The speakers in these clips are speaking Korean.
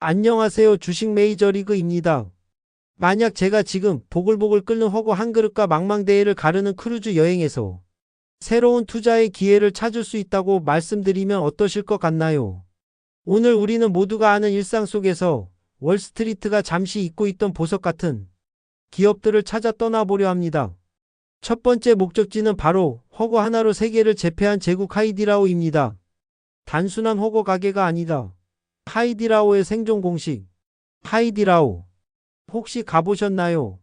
안녕하세요. 주식 메이저리그입니다. 만약 제가 지금 보글보글 끓는 허거 한 그릇과 망망대해를 가르는 크루즈 여행에서 새로운 투자의 기회를 찾을 수 있다고 말씀드리면 어떠실 것 같나요? 오늘 우리는 모두가 아는 일상 속에서 월스트리트가 잠시 잊고 있던 보석 같은 기업들을 찾아 떠나보려 합니다. 첫 번째 목적지는 바로 허거 하나로 세계를 제패한 제국 하이디라오입니다. 단순한 허거 가게가 아니다. 하이디라오의 생존 공식. 하이디라오. 혹시 가보셨나요?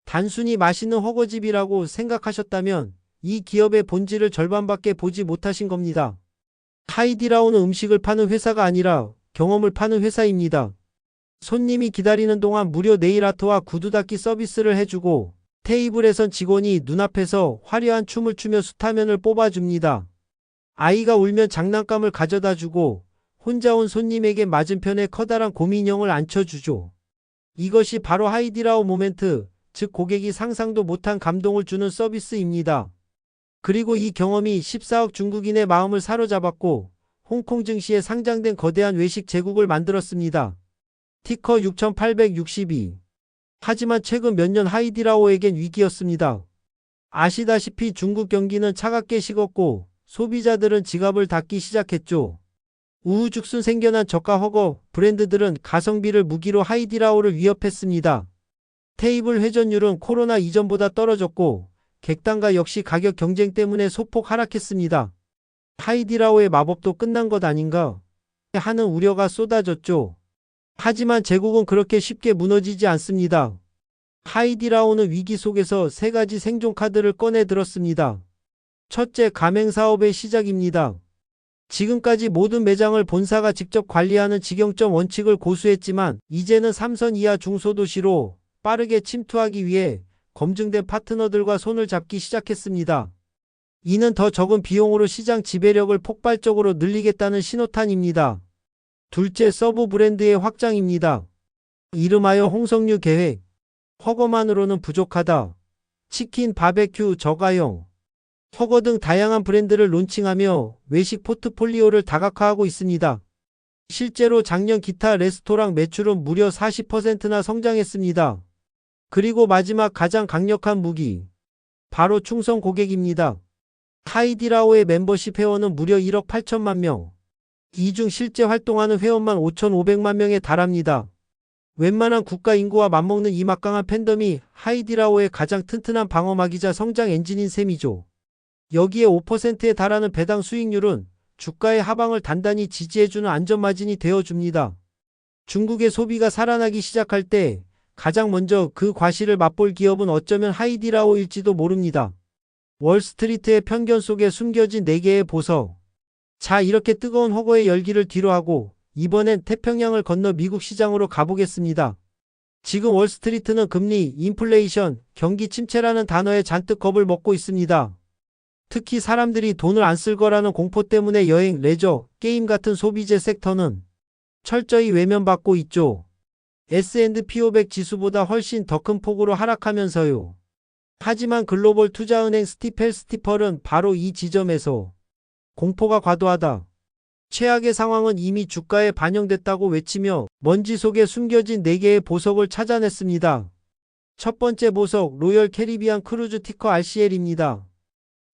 단순히 맛있는 허거집이라고 생각하셨다면 이 기업의 본질을 절반밖에 보지 못하신 겁니다. 하이디라오는 음식을 파는 회사가 아니라 경험을 파는 회사입니다. 손님이 기다리는 동안 무료 네일 아트와 구두 닦기 서비스를 해주고 테이블에선 직원이 눈앞에서 화려한 춤을 추며 수타면을 뽑아줍니다. 아이가 울면 장난감을 가져다주고 혼자 온 손님에게 맞은편에 커다란 곰인형을 앉혀주죠. 이것이 바로 하이디라오 모멘트, 즉 고객이 상상도 못한 감동을 주는 서비스입니다. 그리고 이 경험이 14억 중국인의 마음을 사로잡았고 홍콩 증시에 상장된 거대한 외식 제국을 만들었습니다. 티커 6862. 하지만 최근 몇 년 하이디라오에겐 위기였습니다. 아시다시피 중국 경기는 차갑게 식었고 소비자들은 지갑을 닫기 시작했죠. 우후죽순 생겨난 저가 허거 브랜드들은 가성비를 무기로 하이디라오를 위협했습니다. 테이블 회전율은 코로나 이전보다 떨어졌고 객단가 역시 가격 경쟁 때문에 소폭 하락했습니다. 하이디라오의 마법도 끝난 것 아닌가 하는 우려가 쏟아졌죠. 하지만 제국은 그렇게 쉽게 무너지지 않습니다. 하이디라오는 위기 속에서 세 가지 생존 카드를 꺼내 들었습니다. 첫째, 가맹 사업의 시작입니다. 지금까지 모든 매장을 본사가 직접 관리하는 직영점 원칙을 고수했지만 이제는 삼선 이하 중소도시로 빠르게 침투하기 위해 검증된 파트너들과 손을 잡기 시작했습니다. 이는 더 적은 비용으로 시장 지배력을 폭발적으로 늘리겠다는 신호탄입니다. 둘째, 서브 브랜드의 확장입니다. 이름하여 홍석류 계획. 허거만으로는 부족하다. 치킨, 바베큐, 저가형, 허거 등 다양한 브랜드를 론칭하며 외식 포트폴리오를 다각화하고 있습니다. 실제로 작년 기타 레스토랑 매출은 무려 40%나 성장했습니다. 그리고 마지막 가장 강력한 무기. 바로 충성 고객입니다. 하이디라오의 멤버십 회원은 무려 1억 8천만 명. 이 중 실제 활동하는 회원만 5,500만 명에 달합니다. 웬만한 국가 인구와 맞먹는 이 막강한 팬덤이 하이디라오의 가장 튼튼한 방어막이자 성장 엔진인 셈이죠. 여기에 5%에 달하는 배당 수익률은 주가의 하방을 단단히 지지해주는 안전마진이 되어줍니다. 중국의 소비가 살아나기 시작할 때 가장 먼저 그 과실을 맛볼 기업은 어쩌면 하이디라오일지도 모릅니다. 월스트리트의 편견 속에 숨겨진 4개의 보석. 자, 이렇게 뜨거운 허거의 열기를 뒤로하고 이번엔 태평양을 건너 미국 시장으로 가보겠습니다. 지금 월스트리트는 금리, 인플레이션, 경기 침체라는 단어에 잔뜩 겁을 먹고 있습니다. 특히 사람들이 돈을 안 쓸 거라는 공포 때문에 여행, 레저, 게임 같은 소비재 섹터는 철저히 외면받고 있죠. S&P 500 지수보다 훨씬 더 큰 폭으로 하락하면서요. 하지만 글로벌 투자은행 스티펠은 바로 이 지점에서 공포가 과도하다. 최악의 상황은 이미 주가에 반영됐다고 외치며 먼지 속에 숨겨진 4개의 보석을 찾아냈습니다. 첫 번째 보석, 로열 캐리비안 크루즈 티커 RCL입니다.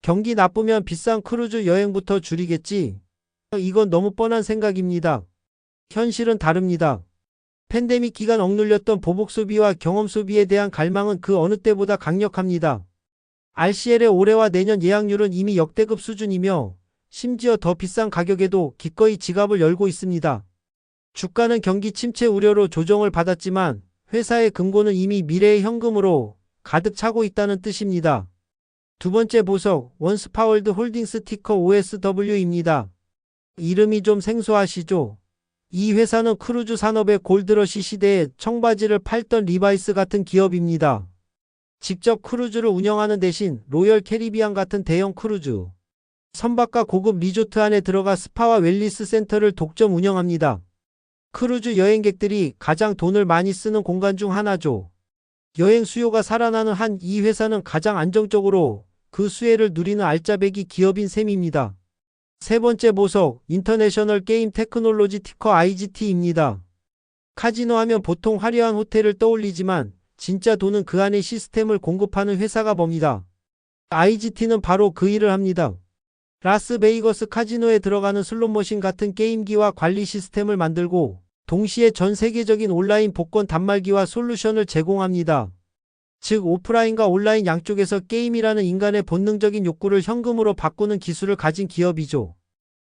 경기 나쁘면 비싼 크루즈 여행부터 줄이겠지. 이건 너무 뻔한 생각입니다. 현실은 다릅니다. 팬데믹 기간 억눌렸던 보복 소비와 경험 소비에 대한 갈망은 그 어느 때보다 강력합니다. RCL의 올해와 내년 예약률은 이미 역대급 수준이며 심지어 더 비싼 가격에도 기꺼이 지갑을 열고 있습니다. 주가는 경기 침체 우려로 조정을 받았지만 회사의 금고는 이미 미래의 현금으로 가득 차고 있다는 뜻입니다. 두 번째 보석, 원스파월드 홀딩스 티커 OSW입니다. 이름이 좀 생소하시죠? 이 회사는 크루즈 산업의 골드러시 시대에 청바지를 팔던 리바이스 같은 기업입니다. 직접 크루즈를 운영하는 대신 로열 캐리비안 같은 대형 크루즈, 선박과 고급 리조트 안에 들어가 스파와 웰니스 센터를 독점 운영합니다. 크루즈 여행객들이 가장 돈을 많이 쓰는 공간 중 하나죠. 여행 수요가 살아나는 한 이 회사는 가장 안정적으로 그 수혜를 누리는 알짜배기 기업인 셈입니다. 세 번째 보석, 인터내셔널 게임 테크놀로지 티커 IGT입니다. 카지노 하면 보통 화려한 호텔을 떠올리지만 진짜 돈은 그 안에 시스템을 공급하는 회사가 멉니다. IGT는 바로 그 일을 합니다. 라스베이거스 카지노에 들어가는 슬롯머신 같은 게임기와 관리 시스템을 만들고 동시에 전 세계적인 온라인 복권 단말기와 솔루션을 제공합니다. 즉 오프라인과 온라인 양쪽에서 게임이라는 인간의 본능적인 욕구를 현금으로 바꾸는 기술을 가진 기업이죠.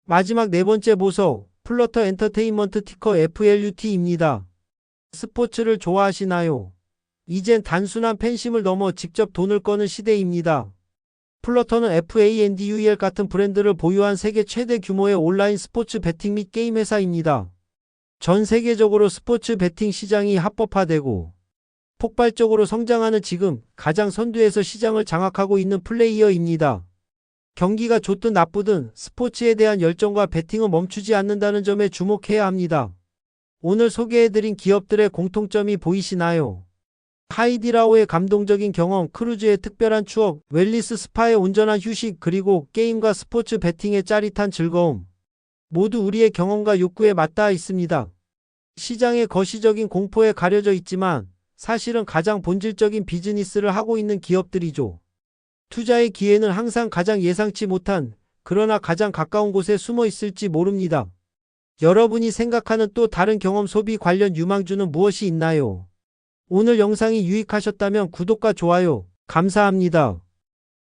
마지막 네 번째 보석, 플러터 엔터테인먼트 티커 FLUT입니다. 스포츠를 좋아하시나요? 이젠 단순한 팬심을 넘어 직접 돈을 꺼는 시대입니다. 플러터는 FANDUEL 같은 브랜드를 보유한 세계 최대 규모의 온라인 스포츠 베팅 및 게임 회사입니다. 전 세계적으로 스포츠 베팅 시장이 합법화되고 폭발적으로 성장하는 지금 가장 선두에서 시장을 장악하고 있는 플레이어입니다. 경기가 좋든 나쁘든 스포츠에 대한 열정과 베팅은 멈추지 않는다는 점에 주목해야 합니다. 오늘 소개해드린 기업들의 공통점이 보이시나요? 하이디라오의 감동적인 경험, 크루즈의 특별한 추억, 웰리스 스파의 온전한 휴식, 그리고 게임과 스포츠 베팅의 짜릿한 즐거움. 모두 우리의 경험과 욕구에 맞닿아 있습니다. 시장의 거시적인 공포에 가려져 있지만 사실은 가장 본질적인 비즈니스를 하고 있는 기업들이죠. 투자의 기회는 항상 가장 예상치 못한, 그러나 가장 가까운 곳에 숨어 있을지 모릅니다. 여러분이 생각하는 또 다른 경험 소비 관련 유망주는 무엇이 있나요? 오늘 영상이 유익하셨다면 구독과 좋아요, 감사합니다.